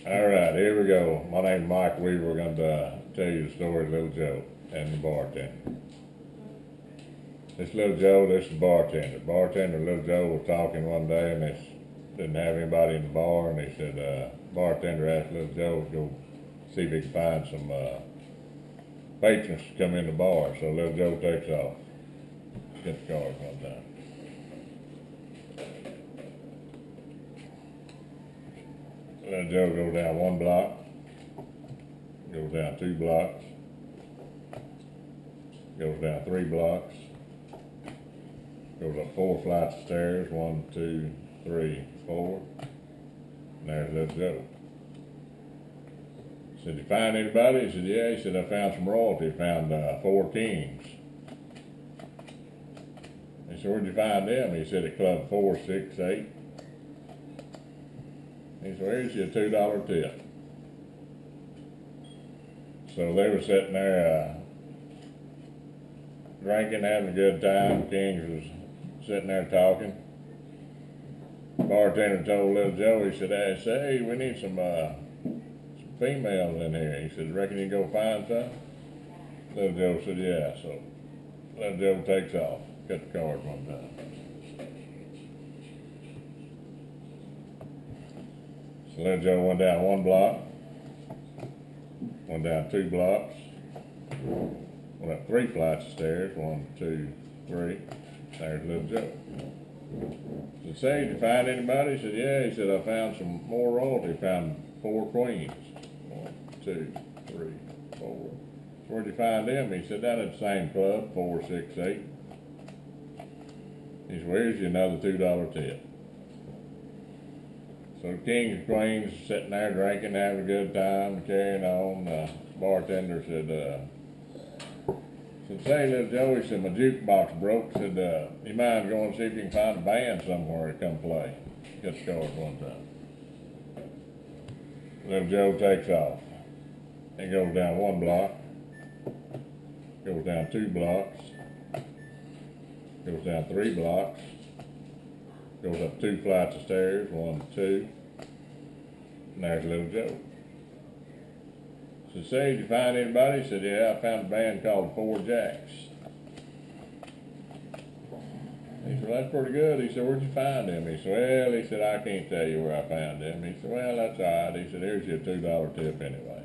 All right, here we go. My name's Mike Weaver. We're going to tell you the story of Little Joe and the bartender. This Little Joe, this is the bartender. Bartender Little Joe was talking one day and they didn't have anybody in the bar, and he said, bartender asked Little Joe to go see if he could find some patrons to come in the bar. So Little Joe takes off. Get the card one time. Little Joe goes down 1 block, goes down 2 blocks, goes down 3 blocks, goes up 4 flights of stairs, 1, 2, 3, 4, and there's Little Joe. Said, "You find anybody?" He said, "Yeah." He said, "I found some royalty, found 4 kings." He said, "Where'd you find them?" He said, "At Club 4, 6, 8. He said, "Well, here's your $2 tip." So they were sitting there drinking, having a good time. Kings was sitting there talking. Bartender told Little Joe, he said, "Hey, we need some females in here." He said, "Reckon you can go find some?" Little Joe said, "Yeah." So Little Joe takes off. Cut the card one time. So Little Joe went down 1 block, went down 2 blocks, went up 3 flights of stairs, 1, 2, 3. There's Little Joe. So say, "Did you find anybody?" He said, "Yeah." He said, "I found some more royalty, found 4 queens. 1, 2, 3, 4. So where'd you find them?" He said, "Down at the same club, 4, 6, 8. He said, "Well, here's you another $2 tip." So the kings and queens sitting there drinking, having a good time, carrying on. The bartender said, "Say, Little Joe," he said, "my jukebox broke." Said, "You mind going and see if you can find a band somewhere to come play?" Get the card one time. Little Joe takes off. He goes down 1 block, goes down 2 blocks, goes down 3 blocks, goes up 2 flights of stairs, 1, 2, and there's Little Joe. So say, "Did you find anybody?" He said, "Yeah, I found a band called 4 Jacks." He said, "Well, that's pretty good." He said, "Where'd you find them?" He said, "Well," he said, "I can't tell you where I found them." He said, "Well, that's all right." He said, "Here's your $2 tip anyway."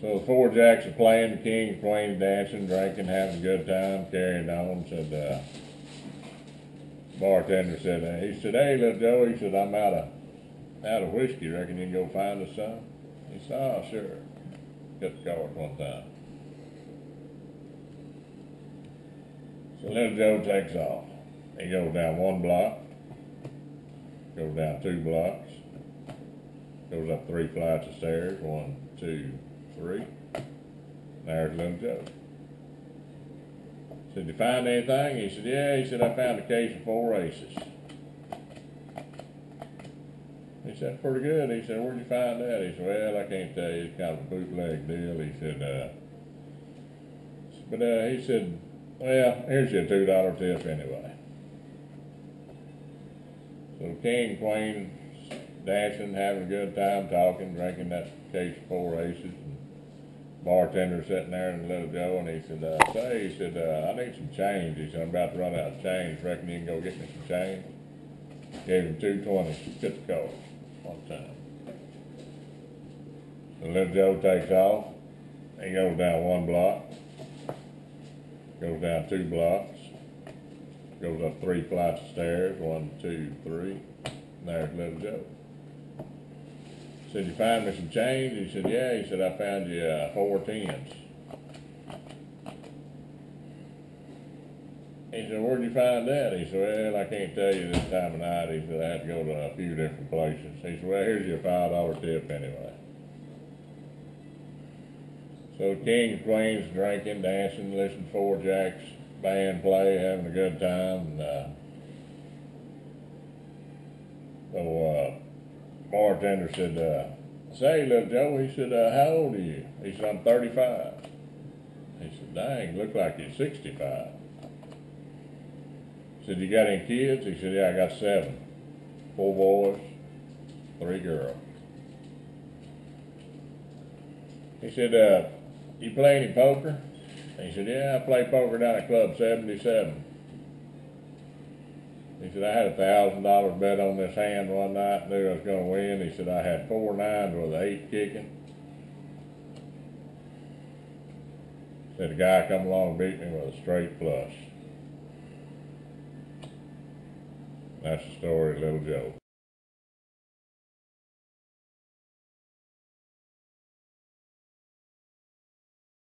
So the 4 Jacks are playing, the king and queen dancing, drinking, having a good time, carrying on. Said, bartender said, he said, "Hey, Little Joe," he said, "I'm out of whiskey. Reckon you can go find us some?" He said, "Oh, sure." Cut the card one time. So Little Joe takes off. He goes down 1 block, goes down 2 blocks, goes up 3 flights of stairs, 1, 2, 3. There's Little Joe. Said, "Did you find anything?" He said, "Yeah." He said, "I found a case of 4 aces." He said, "That's pretty good." He said, "Where'd you find that?" He said, "Well, I can't tell you. It's kind of a bootleg deal." He said, he said, "Well, here's your $2 tip anyway." So the king and queen dancing, having a good time, talking, drinking that case of 4 aces. And bartender sitting there and Little Joe, and he said, he said, "I need some change." He said, "I'm about to run out of change. Reckon you can go get me some change?" Gave him 2 20s. Cut the card one time. So Little Joe takes off. He goes down 1 block, goes down 2 blocks, goes up 3 flights of stairs, 1, 2, 3. And there's Little Joe. Said, "You find me some change?" He said, "Yeah." He said, "I found you 4 10s. He said, "Where'd you find that?" He said, "Well, I can't tell you this time of night." He said, "I had to go to a few different places." He said, "Well, here's your $5 tip anyway." So the king and queens drinking, dancing, listening to 4 Jacks band play, having a good time. Bartender said, "Say, Little Joe," he said, "How old are you?" He said, "I'm 35. He said, "Dang, look like you're 65. He said, "You got any kids?" He said, "Yeah, I got 7. 4 boys, 3 girls. He said, you play any poker? And he said, yeah, I play poker down at Club 77. He said, I had $1,000 bet on this hand one night, knew I was going to win. He said, I had 4 9s with an 8 kicking. Said, a guy come along and beat me with a straight flush. That's the story of Little Joe.